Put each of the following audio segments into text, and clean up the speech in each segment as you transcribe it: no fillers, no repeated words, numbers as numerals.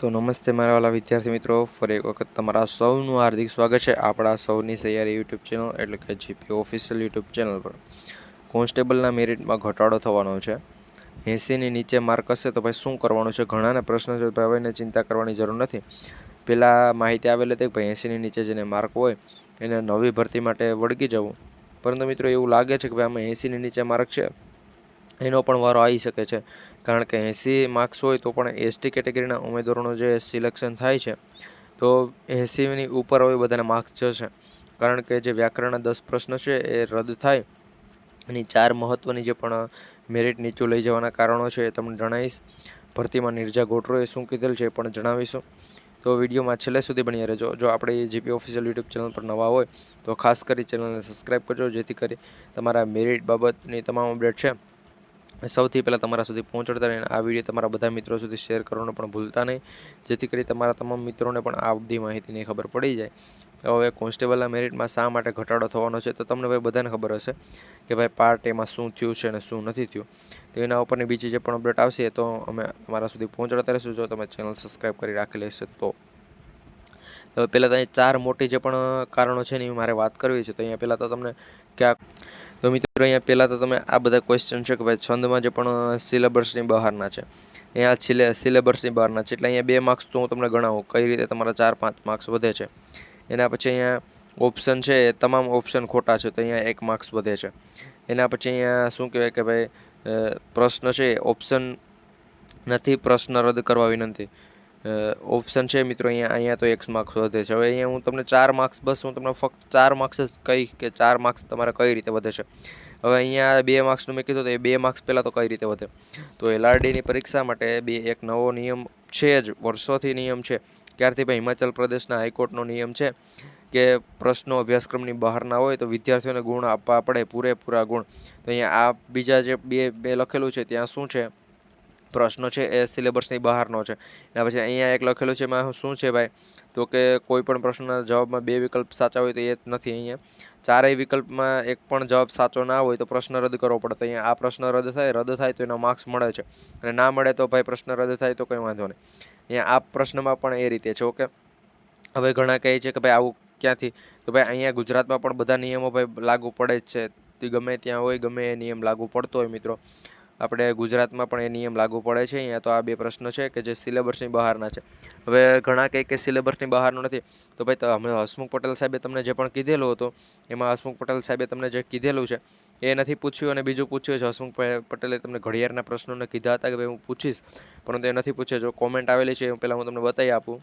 તો નમસ્તે મારા વાલા વિદ્યાર્થી મિત્રો, ફરી એક વખત તમારા સૌનું હાર્દિક સ્વાગત છે આપણા સૌની સૈયારી યુટ્યુબ ચેનલ એટલે કે જીપી ઓફિશિયલ યુટ્યુબ ચેનલ પર। કોન્સ્ટેબલના મેરિટમાં ઘટાડો થવાનો છે, 80ની નીચે માર્ક હશે તો ભાઈ શું કરવાનું છે? ઘણાને પ્રશ્ન છે, ભાઈ એને ચિંતા કરવાની જરૂર નથી। પહેલાં માહિતી આવેલી હતી કે ભાઈ 80ની નીચે જેને માર્ક હોય એને નવી ભરતી માટે વળગી જવું, પરંતુ મિત્રો એવું લાગે છે કે ભાઈ આમાં 80ની નીચે માર્ક છે એનો પણ વારો આવી શકે છે, કારણ કે 80 માર્ક્સ હોય તો પણ એસટી કેટેગરીના ઉમેદવારોનું જે સિલેક્શન થાય છે તો 80ની ઉપર હોય બધાના માર્ક્સ જશે, કારણ કે જે વ્યાકરણના 10 પ્રશ્ન છે એ રદ થાય અને 4 મહત્વની જે પણ મેરિટ નીચું લઈ જવાના કારણો છે એ તમને જણાવીશ। ભરતીમાં નિર્જા ગોટરોએ શું કીધેલ છે એ પણ જણાવીશું, તો વિડીયોમાં છેલ્લે સુધી બની રહેજો। જો આપણે જીપી ઓફિશિયલ યુટ્યુબ ચેનલ પર નવા હોય તો ખાસ કરી ચેનલને સબસ્ક્રાઈબ કરજો, જેથી કરી તમારા મેરિટ બાબતની તમામ અપડેટ છે સૌથી પહેલાં તમારા સુધી પહોંચાડતા રહીને આ વિડીયો તમારા બધા મિત્રો સુધી શેર કરવાનું પણ ભૂલતા નહીં, જેથી કરી તમારા તમામ મિત્રોને પણ આ બધી માહિતીની ખબર પડી જાય। હવે કોન્સ્ટેબલના મેરિટમાં શા માટે ઘટાડો થવાનો છે તો તમને ભાઈ બધાને ખબર હશે કે ભાઈ પાર્ટ એમાં શું થયું છે અને શું નથી થયું, તો એના ઉપરની બીજી જે પણ અપડેટ આવશે તો અમે તમારા સુધી પહોંચાડતા રહીશું, જો તમે ચેનલ સબસ્ક્રાઈબ કરી રાખી લેશે તો। હવે પહેલાં તો અહીં 4 મોટી જે પણ કારણો છે એની મારે વાત કરવી છે, તો અહીંયા પહેલાં તો તમને ક્યાં તો મિત્રો અહીંયા પહેલાં તો તમે આ બધા ક્વેશ્ચન છે કે ભાઈ છંદમાં જે પણ સિલેબસની બહારના છે, અહીંયા સિલેબસની બહારના છે એટલે અહીંયા 2 માર્ક્સ તો હું તમને ગણાવું કઈ રીતે તમારા 4-5 માર્ક્સ વધે છે। એના પછી અહીંયા ઓપ્શન છે એ તમામ ઓપ્શન ખોટા છે તો અહીંયા 1 માર્ક્સ વધે છે। એના પછી અહીંયા શું કહેવાય કે ભાઈ પ્રશ્ન છે ઓપ્શન નથી, પ્રશ્ન રદ કરવા વિનંતી ઓપ્શન છે મિત્રો અહીંયા તો 1 માર્ક્સ વધે છે। હવે અહીંયા હું તમને 4 માર્ક્સ હું તમને ફક્ત 4 માર્ક્સ જ કહી કે 4 માર્ક્સ તમારે કઈ રીતે વધે છે। હવે અહીંયા 2 માર્ક્સનું મેં કીધું તો એ 2 માર્ક્સ પહેલાં તો કઈ રીતે વધે, તો એલઆરડીની પરીક્ષા માટે એક નવો નિયમ છે જ, વર્ષોથી નિયમ છે, ક્યારથી ભાઈ હિમાચલ પ્રદેશના હાઈકોર્ટનો નિયમ છે કે પ્રશ્નો અભ્યાસક્રમની બહારના હોય તો વિદ્યાર્થીઓને ગુણ આપવા પડે, પૂરેપૂરા ગુણ। તો અહીંયા આ બીજા જે બે લખેલું છે ત્યાં શું છે, પ્રશ્નો છે એ સિલેબસની બહારનો છે। એના પછી અહીંયા એક લખેલું છે એમાં શું છે ભાઈ, તો કે કોઈ પણ પ્રશ્નના જવાબમાં 2 વિકલ્પ સાચા હોય તો એ નથી, અહીંયા ચારેય વિકલ્પમાં એક પણ જવાબ સાચો ના હોય તો પ્રશ્ન રદ કરવો પડે, તો અહીંયા આ પ્રશ્ન રદ થાય તો એના માર્ક્સ મળે છે, અને ના મળે તો ભાઈ પ્રશ્ન રદ થાય તો કંઈ વાંધો નહીં। અહીંયા આ પ્રશ્નમાં પણ એ રીતે છે, ઓકે। હવે ઘણા કહે છે કે ભાઈ આવું ક્યાંથી, તો ભાઈ અહીંયા ગુજરાતમાં પણ બધા નિયમો ભાઈ લાગુ પડે જ છે, તે ગમે ત્યાં હોય ગમે એ નિયમ લાગુ પડતો હોય મિત્રો, આપણે ગુજરાતમાં પણ એ નિયમ લાગુ પડે છે। અહીંયા તો આ 2 પ્રશ્ન છે કે જે સિલેબસની બહારના છે। હવે ઘણા કહે કે સિલેબસની બહારનું નથી, તો ભાઈ હમણાં હસમુખ પટેલ સાહેબે તમને જે પણ કીધેલું હતું એમાં હસમુખ પટેલ સાહેબે તમને જે કીધેલું છે એ નથી પૂછ્યું, અને બીજું પૂછ્યું છે હસમુખ પટેલે તમને ઘડિયાળના પ્રશ્નોને કીધા હતા કે ભાઈ હું પૂછીશ, પરંતુ એ નથી પૂછ્યો। જો કોમેન્ટ આવેલી છે પહેલાં હું તમને બતાવી આપું,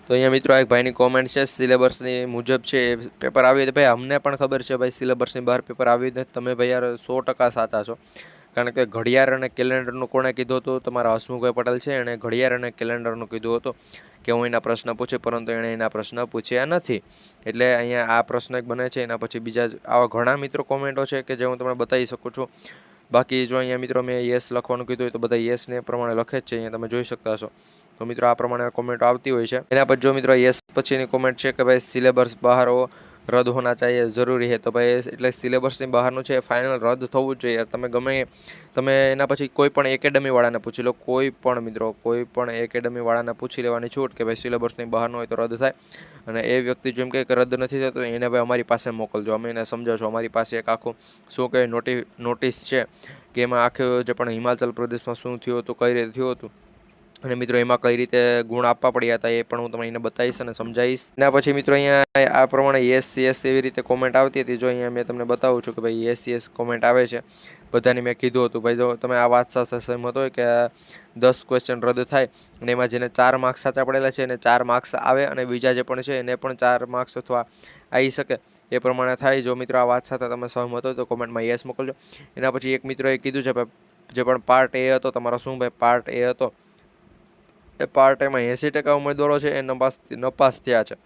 તો અહીંયા મિત્રો એક ભાઈની કોમેન્ટ છે સિલેબસની મુજબ છે એ પેપર આવ્યું, ભાઈ અમને પણ ખબર છે ભાઈ સિલેબસની બહાર પેપર આવ્યું નથી, તમે ભાઈ યાર 100% સાચા છો, કારણ કે ઘડિયાળ અને કેલેન્ડરનું કોણે કીધું હતું? તમારા હસમુખભાઈ પટેલ છે, એણે ઘડિયાળ અને કેલેન્ડરનું કીધું હતું કે હું એના પ્રશ્ન પૂછે, પરંતુ એણે એના પ્રશ્ન પૂછ્યા નથી, એટલે અહીંયા આ પ્રશ્ન એક બને છે। એના પછી બીજા આવા ઘણા મિત્રો કોમેન્ટો છે કે જે હું તમને બતાવી શકું છું। બાકી જો અહીંયા મિત્રો મેં યસ લખવાનું કીધું હોય તો બધા યસને પ્રમાણે લખે જ છે, અહીંયા તમે જોઈ શકતા હશો, તો મિત્રો આ પ્રમાણે કોમેન્ટો આવતી હોય છે। એના પછી જો મિત્રો યસ પછીની કોમેન્ટ છે કે ભાઈ સિલેબસ બહાર રદ હોના ચાહીએ જરૂરી હે, તો ભાઈ એટલે સિલેબસની બહારનું છે ફાઇનલ રદ થવું જ જોઈએ। તમે એના પછી કોઈ પણ એકેડમીવાળાને પૂછી લો, કોઈ પણ મિત્રો કોઈ પણ એકેડમીવાળાને પૂછી લેવાની છૂટ કે ભાઈ સિલેબસની બહારનું હોય તો રદ થાય, અને એ વ્યક્તિ જેમ કે રદ નથી થતો એને ભાઈ અમારી પાસે મોકલજો, અમે એને સમજાવશું। અમારી પાસે એક આખું શું કહે નોટિસ છે કે એમાં આખું જે પણ હિમાચલ પ્રદેશમાં શું થયું હતું, કઈ રીતે થયું હતું, અને મિત્રો એમાં કઈ રીતે ગુણ આપવા પડ્યા હતા એ પણ હું તમને એને બતાવીશ અને સમજાવીશ। એના પછી મિત્રો અહીંયા આ પ્રમાણે યસ એવી રીતે કોમેન્ટ આવતી હતી, જો અહીંયા મેં તમને બતાવું છું કે ભાઈ યસ કોમેન્ટ આવે છે બધાની, મેં કીધું હતું ભાઈ જો તમે આ વાત સાથે સહમત હોય કે 10 ક્વેશ્ચન રદ થાય અને એમાં જેને 4 માર્ક્સ સાચા પડેલા છે એને 4 માર્ક્સ આવે, અને બીજા જે પણ છે એને પણ 4 માર્ક્સ અથવા આવી શકે એ પ્રમાણે થાય। જો મિત્રો આ વાત સાથે તમે સહમત હોય તો કોમેન્ટમાં યસ મોકલજો। એના પછી એક મિત્રોએ કીધું છે ભાઈ જે પણ પાર્ટ એ હતો તમારો, શું ભાઈ પાર્ટ એ હતો એ પાર્ટ એમાં 80% ઉમેદવારો છે એ નપાસ થયા છે,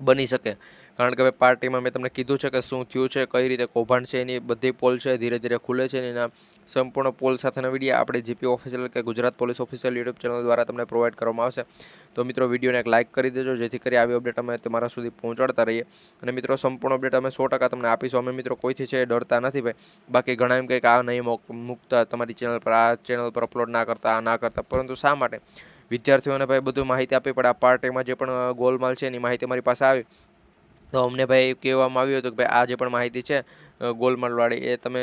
બની શકે, કારણ કે ભાઈ પાર્ટીમાં મેં તમને કીધું છે કે શું થયું છે, કઈ રીતે કૌભાંડ છે, એની બધી પોલ છે ધીરે ધીરે ખુલે છે, એના સંપૂર્ણ પોલ સાથેના વિડીયો આપણે જીપી ઓફિશિયલ કે Gujarat police official YouTube channel દ્વારા તમને પ્રોવાઈડ કરવામાં આવશે। તો મિત્રો વિડીયોને એક લાઇક કરી દેજો, જેથી કરી આવી અપડેટ અમે તમારા સુધી પહોંચાડતા રહીએ, અને મિત્રો સંપૂર્ણ અપડેટ અમે 100% તમને આપીશું। અમે મિત્રો કોઈથી છે ડરતા નથી ભાઈ, બાકી ઘણા એમ કહે કે આ નહીં મૂકતા તમારી ચેનલ પર, આ ચેનલ પર અપલોડ ના કરતા, પરંતુ શા માટે? વિદ્યાર્થીઓને ભાઈ બધું માહિતી આપવી પડે. આ પાર્ટ એમાં જે પણ ગોલમાલ છે એની માહિતી અમારી પાસે આવી તો અમને ભાઈ કહેવામાં આવ્યું હતું કે ભાઈ આ જે પણ માહિતી છે ગોલમાલવાળી એ તમે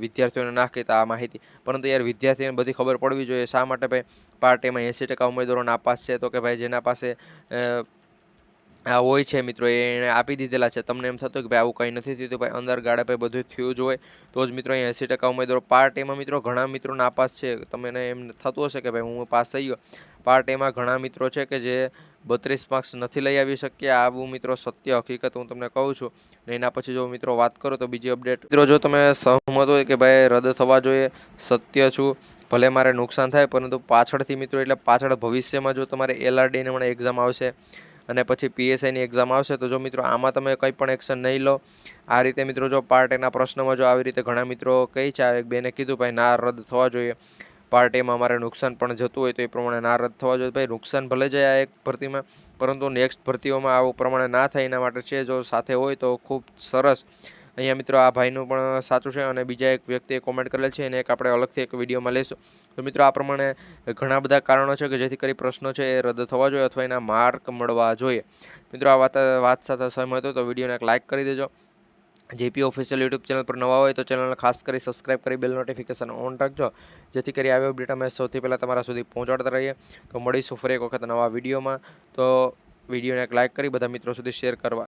વિદ્યાર્થીઓને નાખી આ માહિતી, પરંતુ યાર વિદ્યાર્થીઓને બધી ખબર પડવી જોઈએ. શા માટે ભાઈ પાર્ટ એમાં 80% ઉમેદવારો નાપાસ છે? તો કે ભાઈ જેના પાસે આ હોય છે મિત્રો એને આપી દીધેલા છે. તમને એમ થતું કે ભાઈ આવું કંઈ નથી થયું, તો ભાઈ અંદર ગાળે ભાઈ બધું થયું જ હોય તો જ મિત્રો અહીં 80% ઉમેદવારો પાર્ટ એમાં મિત્રો ઘણા મિત્રો નાપાસ છે. તમને એમ થતું હશે કે ભાઈ હું પાસ થઈ ગયો. પાર્ટ એમાં ઘણા મિત્રો છે કે જે 32 માર્ક્સ નથી લઈ આવી શક્યા. આવું મિત્રો સત્ય હકીકત હું તમને કહું છું. ને એના પછી જો મિત્રો વાત કરો તો બીજી અપડેટ મિત્રો, જો તમે સહમત હોય કે ભાઈ રદ થવા જોઈએ, સત્ય છું, ભલે મારે નુકસાન થાય પરંતુ પાછળથી મિત્રો એટલે પાછળ ભવિષ્યમાં જો તમારે LRDની પણ એક્ઝામ આવશે અને પછી PSIની એક્ઝામ આવશે તો જો મિત્રો આમાં તમે કંઈ પણ એક્શન નહીં લો. આ રીતે મિત્રો જો પાર્ટ એના પ્રશ્નમાં જો આવી રીતે ઘણા મિત્રો કહી છે, એક બેને કીધું ભાઈ ના રદ થવા જોઈએ, પાર્ટ એમાં અમારે નુકસાન પણ જતું હોય તો એ પ્રમાણે ના રદ થવા જોઈએ. ભાઈ નુકસાન ભલે જાય આ એક ભરતીમાં, પરંતુ નેક્સ્ટ ભરતીઓમાં આવું પ્રમાણે ના થાય એના માટે છે. જો સાથે હોય તો ખૂબ સરસ. અહીંયા મિત્રો આ ભાઈનું પણ સાચું છે અને બીજા એક વ્યક્તિએ કોમેન્ટ કરેલ છે એને એક આપણે અલગથી એક વિડીયોમાં લઈશું. તો મિત્રો આ પ્રમાણે ઘણા બધા કારણો છે કે જેથી કરી પ્રશ્નો છે એ રદ થવા જોઈએ અથવા એના માર્ક મળવા જોઈએ. મિત્રો આ વાત સાથે સહમત હોય તો વિડીયોને એક લાઇક કરી દેજો. JP ઓફિશિયલ યુટ્યુબ ચેનલ પર નવા હોય તો ચેનલને ખાસ કરી સબસ્ક્રાઇબ કરી બેલ નોટિફિકેશન ઓન રાખજો, જેથી કરી આવી અપડેટ અમે સૌથી પહેલાં તમારા સુધી પહોંચાડતા રહીએ. તો મળીશું ફરી એક વખત નવા વિડીયોમાં. તો વિડીયોને એક લાઇક કરી બધા મિત્રો સુધી શેર કરવા.